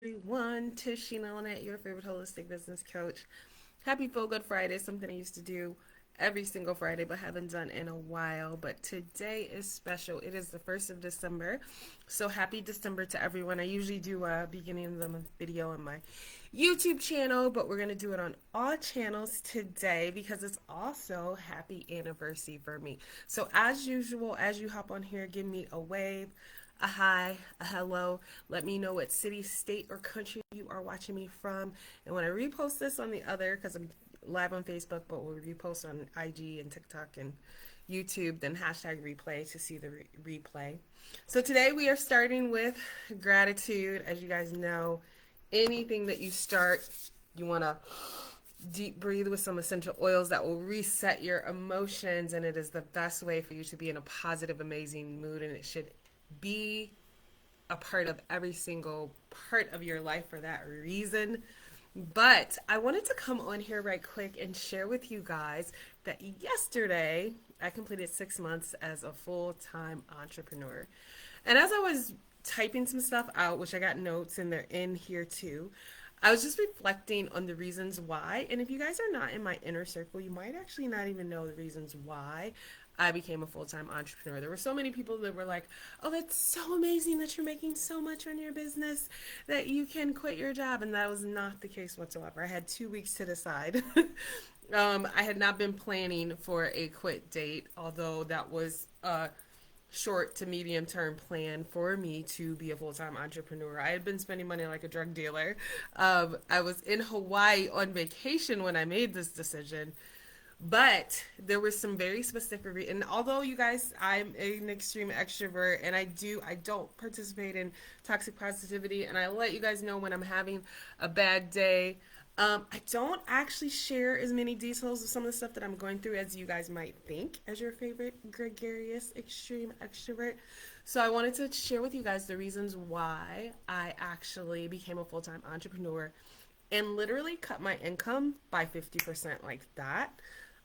everyone. Tish on it, your favorite holistic business coach. Happy Feel Good Friday, something I used to do every single Friday but haven't done in a while. But today is special. It is the 1st of December. So happy December to everyone. I usually do a beginning of the month video on my YouTube channel, but we're going to do it on all channels today because it's also happy anniversary for me. So as usual, as you hop on here, give me a wave, a hi, a hello. Let me know what city, state, or country you are watching me from. And when I repost this on the other, because I'm live on Facebook, but we'll repost on IG and TikTok and YouTube, then hashtag replay to see the replay. So today we are starting with gratitude. As you guys know, anything that you start, you want to deep breathe with some essential oils that will reset your emotions, and it is the best way for you to be in a positive, amazing mood, and it should be a part of every single part of your life for that reason. But I wanted to come on here right quick and share with you guys that yesterday I completed 6 months as a full-time entrepreneur. And as I was typing some stuff out, which I got notes and they're in here too, I was just reflecting on the reasons why. And if you guys are not in my inner circle, you might actually not even know the reasons why I became a full-time entrepreneur. There were so many people that were like, oh, that's so amazing that you're making so much on your business that you can quit your job. And that was not the case whatsoever. I had 2 weeks to decide. I had not been planning for a quit date, although that was short to medium term plan for me to be a full-time entrepreneur. I had been spending money like a drug dealer. I was in Hawaii on vacation when I made this decision, but there was some very specific and although you guys, I'm an extreme extrovert and I don't participate in toxic positivity, and I let you guys know when I'm having a bad day. I don't actually share as many details of some of the stuff that I'm going through as you guys might think as your favorite gregarious extreme extrovert. So I wanted to share with you guys the reasons why I actually became a full-time entrepreneur and literally cut my income by 50% like that.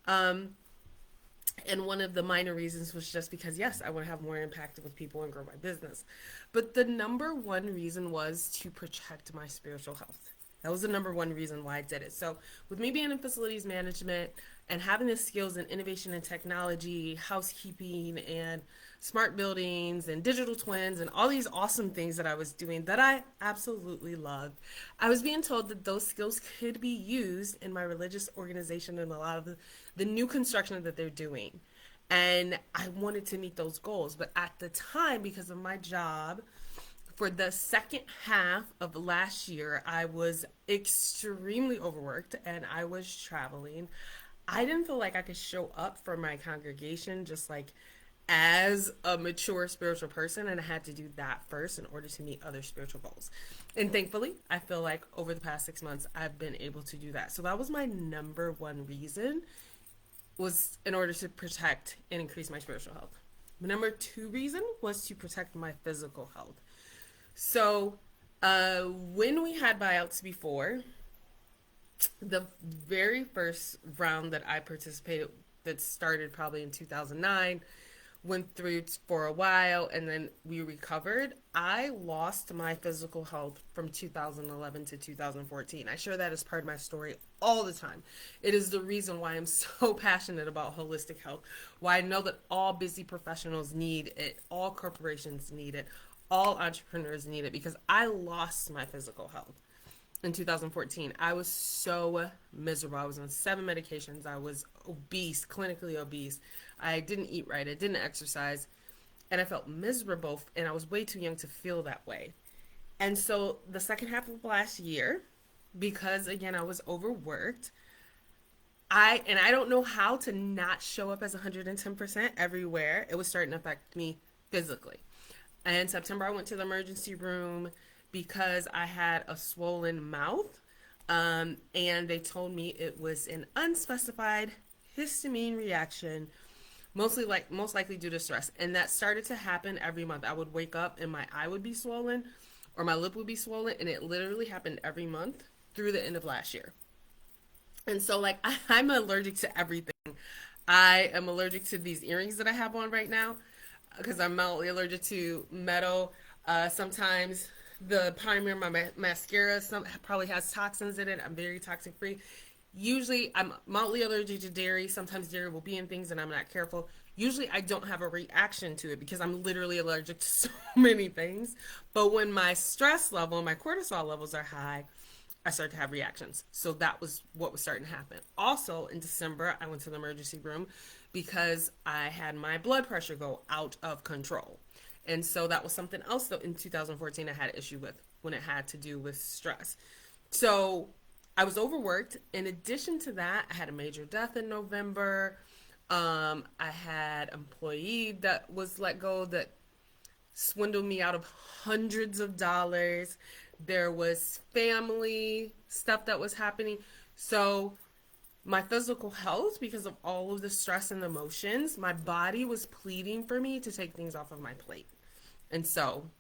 And one of the minor reasons was just because, yes, I want to have more impact with people and grow my business. But the number one reason was to protect my spiritual health. That was the number one reason why I did it. So with me being in facilities management and having the skills in innovation and technology, housekeeping and smart buildings and digital twins and all these awesome things that I was doing that I absolutely loved, I was being told that those skills could be used in my religious organization and a lot of the new construction that they're doing. And I wanted to meet those goals. But at the time, because of my job, for the second half of last year, I was extremely overworked and I was traveling. I didn't feel like I could show up for my congregation just like as a mature spiritual person, and I had to do that first in order to meet other spiritual goals. And thankfully, I feel like over the past 6 months, I've been able to do that. So that was my number one reason, was in order to protect and increase my spiritual health. The number two reason was to protect my physical health. So, when we had buyouts before, the very first round that I participated, that started probably in 2009, went through for a while, and then we recovered. I lost my physical health from 2011 to 2014. I share that as part of my story all the time. It is the reason why I'm so passionate about holistic health, why I know that all busy professionals need it, all corporations need it, all entrepreneurs need it, because I lost my physical health in 2014. I was so miserable. I was on 7 medications. I was obese, clinically obese. I didn't eat right. I didn't exercise. And I felt miserable. And I was way too young to feel that way. And so the second half of last year, because again, I was overworked, I don't know how to not show up as 110% everywhere. It was starting to affect me physically. And in September, I went to the emergency room because I had a swollen mouth. And they told me it was an unspecified histamine reaction, most likely due to stress. And that started to happen every month. I would wake up and my eye would be swollen or my lip would be swollen. And it literally happened every month through the end of last year. And so I'm allergic to everything. I am allergic to these earrings that I have on right now, because I'm mildly allergic to metal. Sometimes The primer, my mascara, some probably has toxins in it. I'm very toxic free. Usually, I'm mildly allergic to dairy. Sometimes dairy will be in things, and I'm not careful. Usually, I don't have a reaction to it because I'm literally allergic to so many things. But when my stress level, my cortisol levels are high, I start to have reactions. So that was what was starting to happen. Also, in December, I went to the emergency room because I had my blood pressure go out of control. And so that was something else that in 2014 I had an issue with when it had to do with stress. So I was overworked. In addition to that, I had a major death in November. I had an employee that was let go that swindled me out of hundreds of dollars. There was family stuff that was happening. So my physical health, because of all of the stress and emotions, my body was pleading for me to take things off of my plate. And so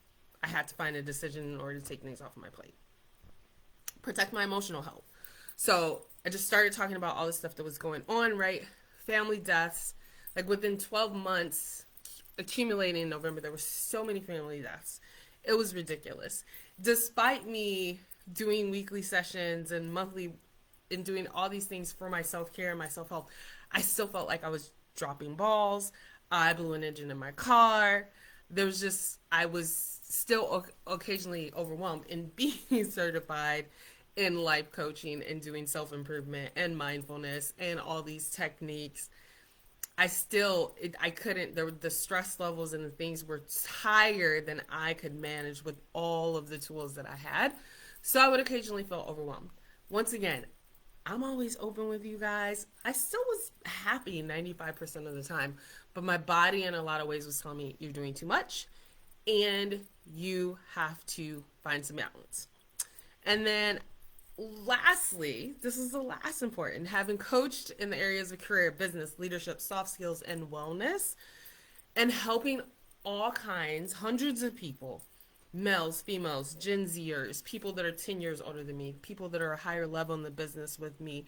I had to find a decision in order to take things off of my plate. Protect my emotional health. So I just started talking about all the stuff that was going on, right? Family deaths. Like within 12 months, accumulating in November, there were so many family deaths. It was ridiculous. Despite me doing weekly sessions and monthly and doing all these things for my self-care and my self-help, I still felt like I was dropping balls. I blew an engine in my car. I was still occasionally overwhelmed. And being certified in life coaching and doing self-improvement and mindfulness and all these techniques, I couldn't, the stress levels and the things were higher than I could manage with all of the tools that I had. So I would occasionally feel overwhelmed. Once again, I'm always open with you guys. I still was happy 95% of the time, but my body in a lot of ways was telling me you're doing too much and you have to find some balance. And then lastly, this is the last important, having coached in the areas of career, business, leadership, soft skills, and wellness, and helping all kinds, hundreds of people, males, females, Gen Zers, people that are 10 years older than me, people that are a higher level in the business with me,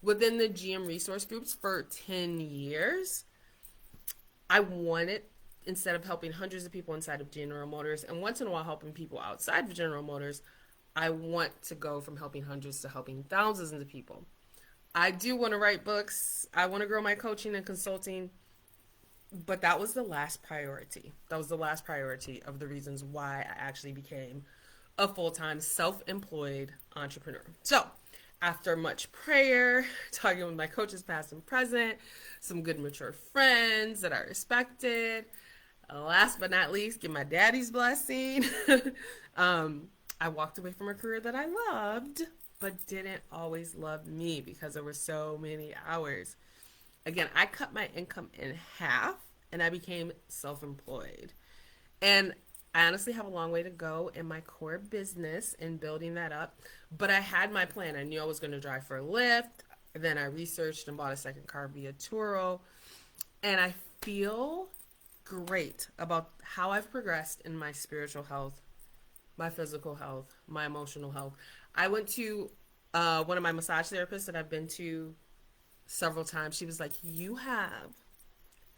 within the GM resource groups for 10 years, I wanted, instead of helping hundreds of people inside of General Motors, and once in a while helping people outside of General Motors, I want to go from helping hundreds to helping thousands of people. I do want to write books. I want to grow my coaching and consulting. But that was the last priority. That was the last priority of the reasons why I actually became a full-time self-employed entrepreneur. So after much prayer, talking with my coaches past and present, some good mature friends that I respected, last but not least, get my daddy's blessing, I walked away from a career that I loved, but didn't always love me because there were so many hours. Again, I cut my income in half and I became self-employed. And I honestly have a long way to go in my core business and building that up. But I had my plan. I knew I was going to drive for a Lyft. Then I researched and bought a second car via Turo. And I feel great about how I've progressed in my spiritual health, my physical health, my emotional health. I went to one of my massage therapists that I've been to several times. She was like, you have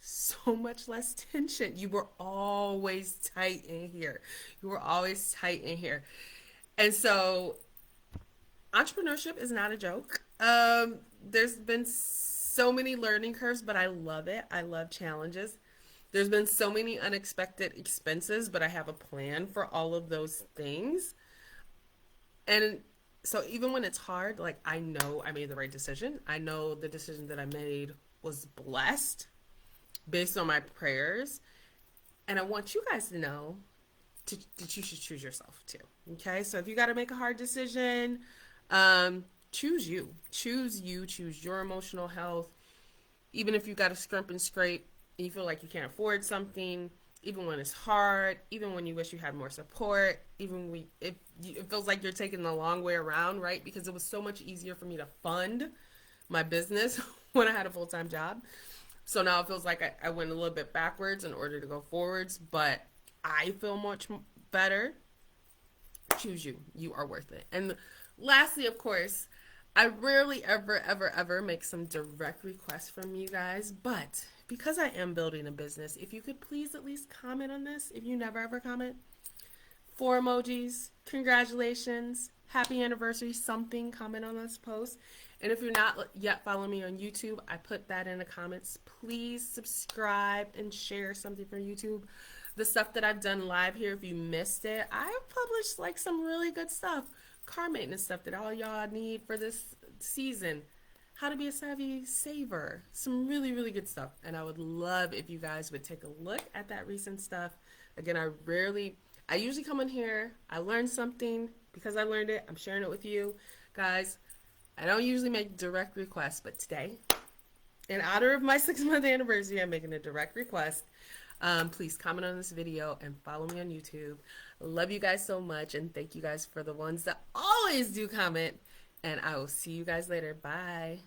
so much less tension. You were always tight in here. You were always tight in here. And so entrepreneurship is not a joke. There's been so many learning curves, but I love it. I love challenges. There's been so many unexpected expenses, but I have a plan for all of those things. And so even when it's hard, like I know I made the right decision. I know the decision that I made was blessed based on my prayers. And I want you guys to know that you should choose yourself too. Okay? So if you got to make a hard decision, choose you. Choose you. Choose your emotional health. Even if you got to scrimp and scrape, and you feel like you can't afford something, even when it's hard, even when you wish you had more support, even when it feels like you're taking the long way around, right? Because it was so much easier for me to fund my business when I had a full-time job. So now it feels like I went a little bit backwards in order to go forwards, but I feel much better. Choose you. You are worth it. And lastly, of course, I rarely ever make some direct requests from you guys, but because I am building a business, if you could please at least comment on this, if you never ever comment, 4 emojis, congratulations, happy anniversary, something, comment on this post. And if you're not yet following me on YouTube, I put that in the comments. Please subscribe and share something for YouTube. The stuff that I've done live here, if you missed it, I've published like some really good stuff. Car maintenance stuff that all y'all need for this season. How to be a savvy saver. Some really, really good stuff. And I would love if you guys would take a look at that recent stuff. Again, I usually come in here, I learned something. Because I learned it, I'm sharing it with you. Guys, I don't usually make direct requests, but today, in honor of my 6-month anniversary, I'm making a direct request. Please comment on this video and follow me on YouTube. Love you guys so much, and thank you guys for the ones that always do comment. And I will see you guys later. Bye.